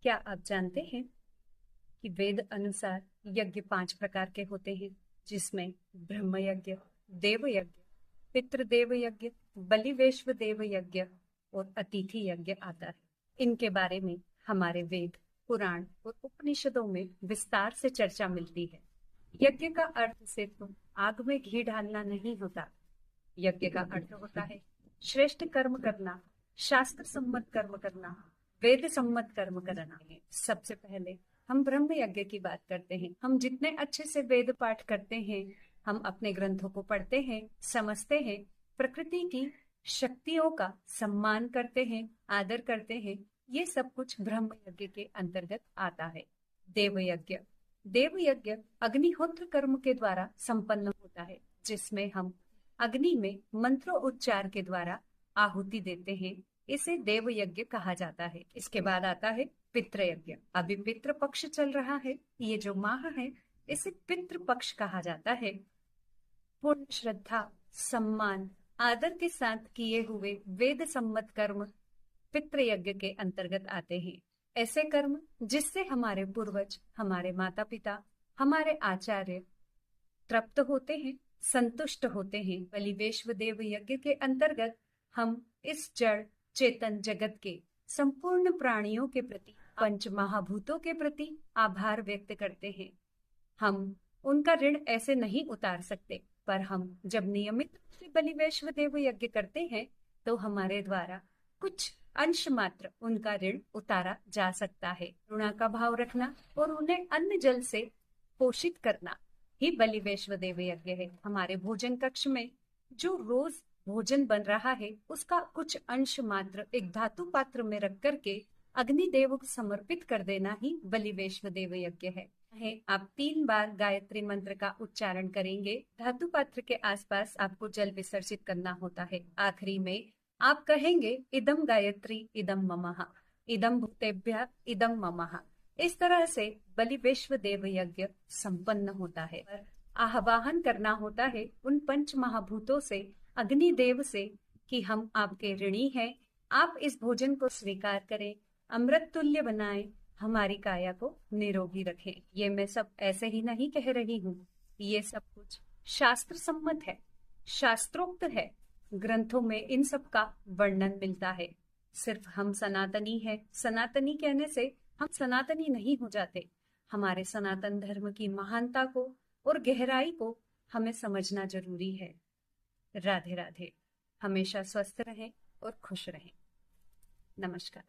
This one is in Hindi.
क्या आप जानते हैं कि वेद अनुसार यज्ञ 5 प्रकार के होते हैं, जिसमें ब्रह्म यज्ञ, देव यज्ञ, पितृदेव यज्ञ, बलिवेश्व देव यज्ञ और अतिथि यज्ञ आता है। इनके बारे में हमारे वेद, पुराण और उपनिषदों में विस्तार से चर्चा मिलती है। यज्ञ का अर्थ सिर्फ आग में घी डालना नहीं होता। यज्ञ का अर्थ होता है श्रेष्ठ कर्म करना, शास्त्र सम्मत कर्म करना, वेद सम्मत कर्म करना। सबसे पहले हम ब्रह्म यज्ञ की बात करते हैं। हम जितने अच्छे से वेद पाठ करते हैं, हम अपने ग्रंथों को पढ़ते हैं, समझते हैं, प्रकृति की शक्तियों का सम्मान करते हैं, आदर करते हैं, ये सब कुछ ब्रह्म यज्ञ के अंतर्गत आता है। देव यज्ञ, देव यज्ञ अग्निहोत्र कर्म के द्वारा संपन्न होता है, जिसमें हम अग्नि में मंत्रोच्चार के द्वारा आहुति देते हैं। इसे देव यज्ञ कहा जाता है। इसके बाद आता है पितृ यज्ञ। अभी पितृ पक्ष चल रहा है। ये जो माह है, इसे पितृ पक्ष कहा जाता है। पूर्ण श्रद्धा, सम्मान, आदर के साथ किए हुए वेद सम्मत कर्म पितृ यज्ञ के अंतर्गत आते हैं। ऐसे कर्म जिससे हमारे पूर्वज, हमारे माता पिता, हमारे आचार्य तृप्त होते हैं, संतुष्ट होते हैं। बलिवेश्व देव यज्ञ के अंतर्गत हम इस जड़ चेतन जगत के संपूर्ण प्राणियों के प्रति, पंच महाभूतों के प्रति आभार व्यक्त करते हैं। हम उनका ऋण ऐसे नहीं उतार सकते, पर हम जब नियमित रूप से बलिवेश्व देव यज्ञ करते हैं, तो हमारे द्वारा कुछ अंश मात्र उनका ऋण उतारा जा सकता है। करुणा का भाव रखना और उन्हें अन्न जल से पोषित करना ही बलिवेश्व देव यज्ञ है। हमारे भोजन कक्ष में जो रोज भोजन बन रहा है, उसका कुछ अंश मात्र एक धातु पात्र में रख करके अग्निदेव को समर्पित कर देना ही बलिवेश्व देव यज्ञ है। आप 3 बार गायत्री मंत्र का उच्चारण करेंगे। धातु पात्र के आसपास आपको जल विसर्जित करना होता है। आखिरी में आप कहेंगे इदम गायत्री इदम ममः, इदम भूतेभ्यः इदम ममः। इस तरह से बलिवेश्व देव यज्ञ संपन्न होता है। आह्वान करना होता है उन पंच महाभूतों से, अग्निदेव से, कि हम आपके ऋणी हैं। आप इस भोजन को स्वीकार करें, अमृत तुल्य बनाएं, हमारी काया को निरोगी रखें। ये मैं सब ऐसे ही नहीं कह रही हूँ। ये सब कुछ शास्त्र सम्मत है, शास्त्रोक्त है। ग्रंथों में इन सब का वर्णन मिलता है। सिर्फ हम सनातनी है, सनातनी कहने से हम सनातनी नहीं हो जाते। हमारे सनातन धर्म की महानता को और गहराई को हमें समझना जरूरी है। राधे राधे। हमेशा स्वस्थ रहें और खुश रहें। नमस्कार।